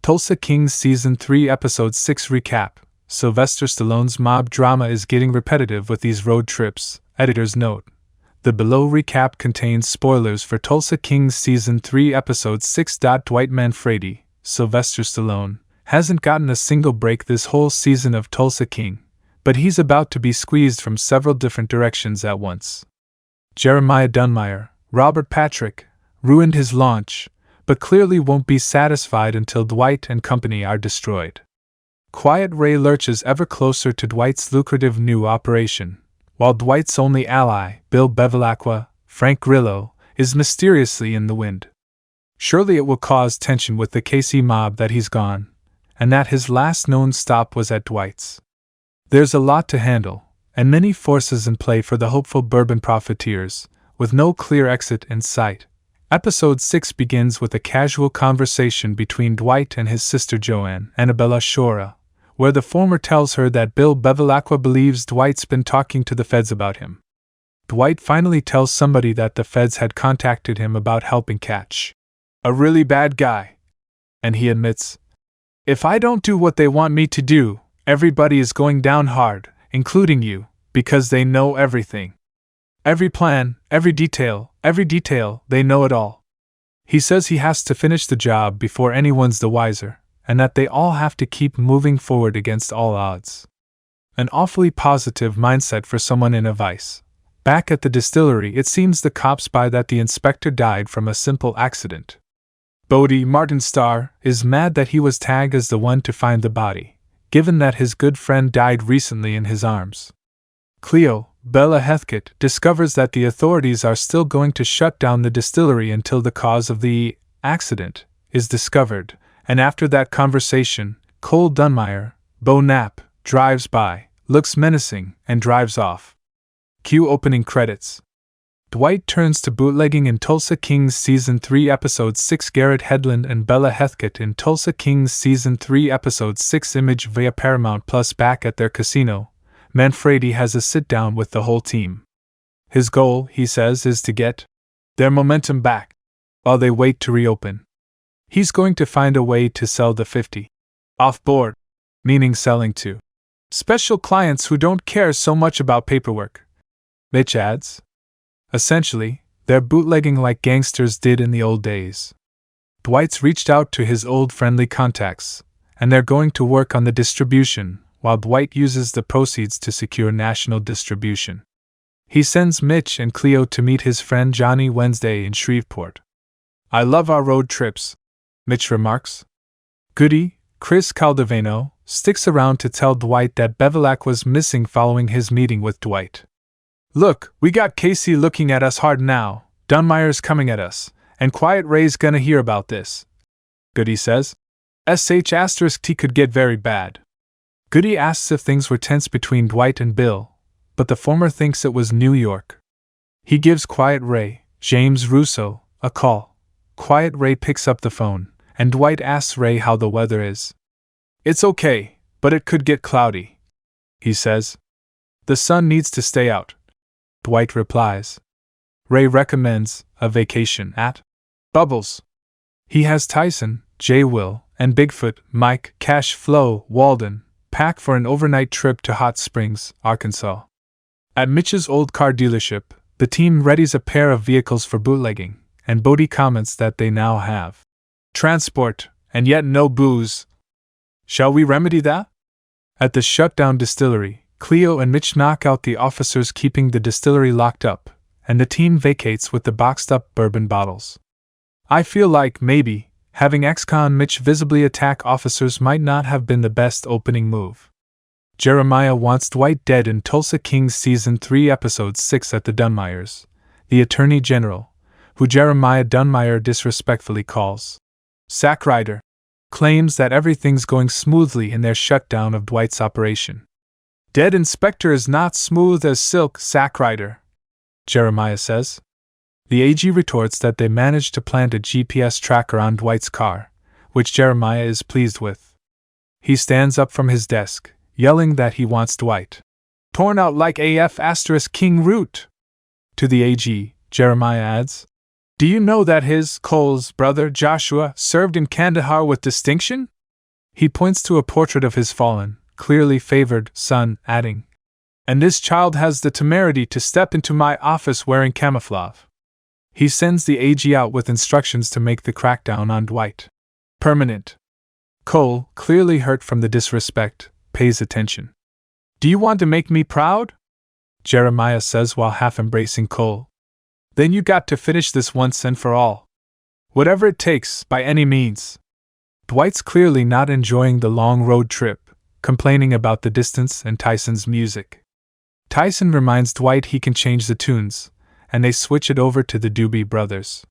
Tulsa Kings Season 3 Episode 6 Recap. Sylvester Stallone's mob drama is getting repetitive with these road trips. Editor's note. The below recap contains spoilers for Tulsa Kings Season 3 Episode 6. Dwight Manfredi, Sylvester Stallone, hasn't gotten a single break this whole season of Tulsa King, but he's about to be squeezed from several different directions at once. Jeremiah Dunmire, Robert Patrick, ruined his launch, but clearly won't be satisfied until Dwight and company are destroyed. Quiet Ray lurches ever closer to Dwight's lucrative new operation, while Dwight's only ally, Bill Bevilacqua, Frank Grillo, is mysteriously in the wind. Surely it will cause tension with the KC mob that he's gone, and that his last known stop was at Dwight's. There's a lot to handle, and many forces in play for the hopeful bourbon profiteers, with no clear exit in sight. Episode 6 begins with a casual conversation between Dwight and his sister Joanne, Annabella Shora, where the former tells her that Bill Bevilacqua believes Dwight's been talking to the feds about him. Dwight finally tells somebody that the feds had contacted him about helping catch a really bad guy. And he admits, "If I don't do what they want me to do, everybody is going down hard, including you, because they know everything. Every plan, every detail, they know it all." He says he has to finish the job before anyone's the wiser, and that they all have to keep moving forward against all odds. An awfully positive mindset for someone in a vice. Back at the distillery, it seems the cops buy that the inspector died from a simple accident. Bodie Martin Starr is mad that he was tagged as the one to find the body, given that his good friend died recently in his arms. Cleo, Bella Heathcote, discovers that the authorities are still going to shut down the distillery until the cause of the accident is discovered, and after that conversation, Cole Dunmire, Bo Knapp, drives by, looks menacing, and drives off. Cue opening credits. Dwight turns to bootlegging in Tulsa Kings Season 3 Episode 6. Garrett Hedlund and Bella Heathcote in Tulsa Kings Season 3 Episode 6. Image via Paramount Plus. Back at their casino, Manfredi has a sit-down with the whole team. His goal, he says, is to get their momentum back while they wait to reopen. He's going to find a way to sell the 50 off-board, meaning selling to special clients who don't care so much about paperwork. Mitch adds, essentially, they're bootlegging like gangsters did in the old days. Dwight's reached out to his old friendly contacts, and they're going to work on the distribution, while Dwight uses the proceeds to secure national distribution. He sends Mitch and Cleo to meet his friend Johnny Wednesday in Shreveport. "I love our road trips," Mitch remarks. Goody, Chris Caldovano, sticks around to tell Dwight that Bevilacqua was missing following his meeting with Dwight. "Look, we got Casey looking at us hard now, Dunmire's coming at us, and Quiet Ray's gonna hear about this," Goody says. *T could get very bad. Goody asks if things were tense between Dwight and Bill, but the former thinks it was New York. He gives Quiet Ray, James Russo, a call. Quiet Ray picks up the phone, and Dwight asks Ray how the weather is. "It's okay, but it could get cloudy," he says. "The sun needs to stay out," Dwight replies. Ray recommends a vacation at Bubbles. He has Tyson, J. Will, and Bigfoot, Mike, Cash Flow, Walden, pack for an overnight trip to Hot Springs, Arkansas. At Mitch's old car dealership, the team readies a pair of vehicles for bootlegging, and Bodie comments that they now have transport, and yet no booze. Shall we remedy that? At the shutdown distillery, Cleo and Mitch knock out the officers keeping the distillery locked up, and the team vacates with the boxed-up bourbon bottles. I feel like, maybe, having ex-con Mitch visibly attack officers might not have been the best opening move. Jeremiah wants Dwight dead in Tulsa Kings Season 3 Episode 6 at the Dunmires, the Attorney General, who Jeremiah Dunmire disrespectfully calls Sackrider, claims that everything's going smoothly in their shutdown of Dwight's operation. "Dead Inspector is not smooth as silk, Sackrider," Jeremiah says. The AG retorts that they managed to plant a GPS tracker on Dwight's car, which Jeremiah is pleased with. He stands up from his desk, yelling that he wants Dwight torn out like AF*King Root. To the AG, Jeremiah adds, Do you know that Cole's brother Joshua served in Kandahar with distinction? He points to a portrait of his fallen, clearly favored son, adding, and this child has the temerity to step into my office wearing camouflage. He sends the AG out with instructions to make the crackdown on Dwight permanent. Cole, clearly hurt from the disrespect, pays attention. Do you want to make me proud? Jeremiah says while half embracing Cole. Then you got to finish this once and for all. Whatever it takes, by any means. Dwight's clearly not enjoying the long road trip, complaining about the distance and Tyson's music. Tyson reminds Dwight he can change the tunes, and they switch it over to the Doobie Brothers.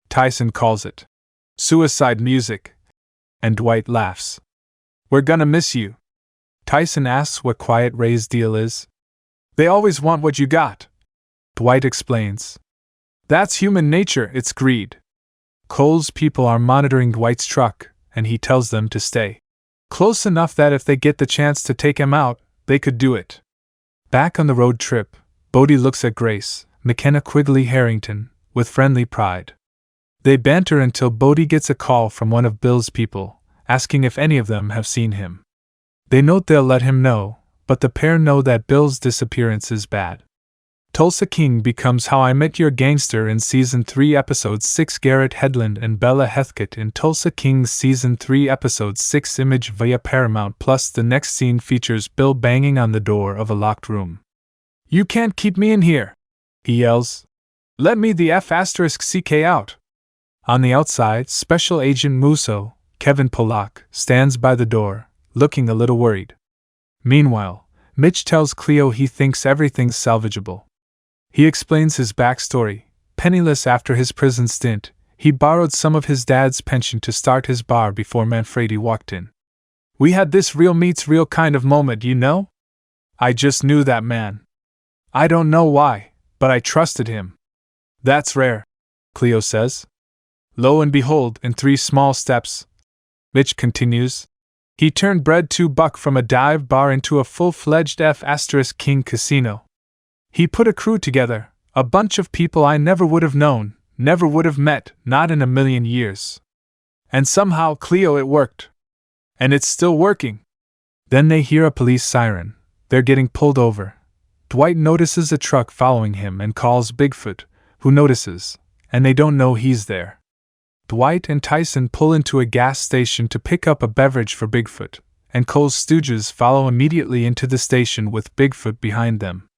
Tyson calls it suicide music, and Dwight laughs. We're gonna miss you. Tyson asks what Quiet Ray's deal is. They always want what you got, Dwight explains. That's human nature, it's greed. Cole's people are monitoring Dwight's truck, and he tells them to stay close enough that if they get the chance to take him out, they could do it. Back on the road trip, Bodie looks at Grace, McKenna Quigley Harrington, with friendly pride. They banter until Bodie gets a call from one of Bill's people, asking if any of them have seen him. They note they'll let him know, but the pair know that Bill's disappearance is bad. Tulsa King becomes How I Met Your Gangster in Season 3 Episode 6. Garrett Hedlund and Bella Heathcote in Tulsa King's Season 3 Episode 6 image via Paramount Plus. The next scene features Bill banging on the door of a locked room. You can't keep me in here, he yells. Let me the F***ck out. On the outside, Special Agent Musso, Kevin Pollock, stands by the door, looking a little worried. Meanwhile, Mitch tells Cleo he thinks everything's salvageable. He explains his backstory. Penniless after his prison stint, he borrowed some of his dad's pension to start his bar before Manfredi walked in. We had this real meets real kind of moment, you know? I just knew that man. I don't know why, but I trusted him. That's rare, Cleo says. Lo and behold, in 3 small steps, Mitch continues, he turned Bread 2 Buck from a dive bar into a full-fledged F***king casino. He put a crew together, a bunch of people I never would have known, never would have met, not in a million years. And somehow, Cleo, it worked. And it's still working. Then they hear a police siren. They're getting pulled over. Dwight notices a truck following him and calls Bigfoot, who notices, and they don't know he's there. Dwight and Tyson pull into a gas station to pick up a beverage for Bigfoot, and Cole's stooges follow immediately into the station with Bigfoot behind them.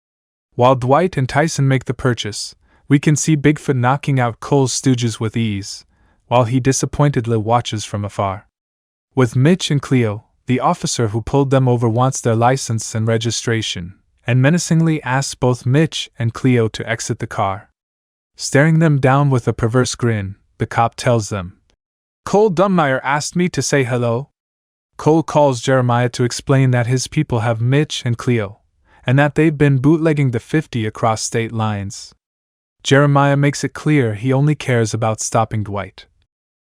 While Dwight and Tyson make the purchase, we can see Bigfoot knocking out Cole's stooges with ease, while he disappointedly watches from afar. With Mitch and Cleo, the officer who pulled them over wants their license and registration, and menacingly asks both Mitch and Cleo to exit the car. Staring them down with a perverse grin, the cop tells them, Cole Dunmeyer asked me to say hello. Cole calls Jeremiah to explain that his people have Mitch and Cleo, and that they've been bootlegging the 50 across state lines. Jeremiah makes it clear he only cares about stopping Dwight.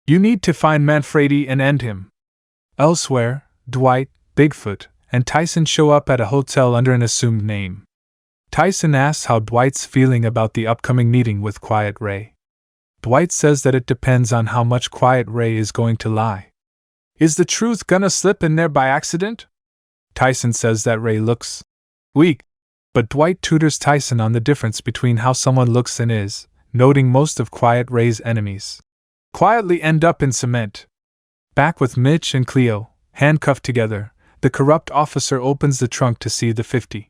You need to find Manfredi and end him. Elsewhere, Dwight, Bigfoot, and Tyson show up at a hotel under an assumed name. Tyson asks how Dwight's feeling about the upcoming meeting with Quiet Ray. Dwight says that it depends on how much Quiet Ray is going to lie. Is the truth gonna slip in there by accident? Tyson says that Ray looks weak, but Dwight tutors Tyson on the difference between how someone looks and is, noting most of Quiet Ray's enemies quietly end up in cement. Back with Mitch and Cleo, handcuffed together, the corrupt officer opens the trunk to see the 50.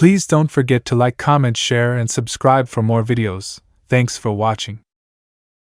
Please don't forget to like, comment, share, and subscribe for more videos. Thanks for watching.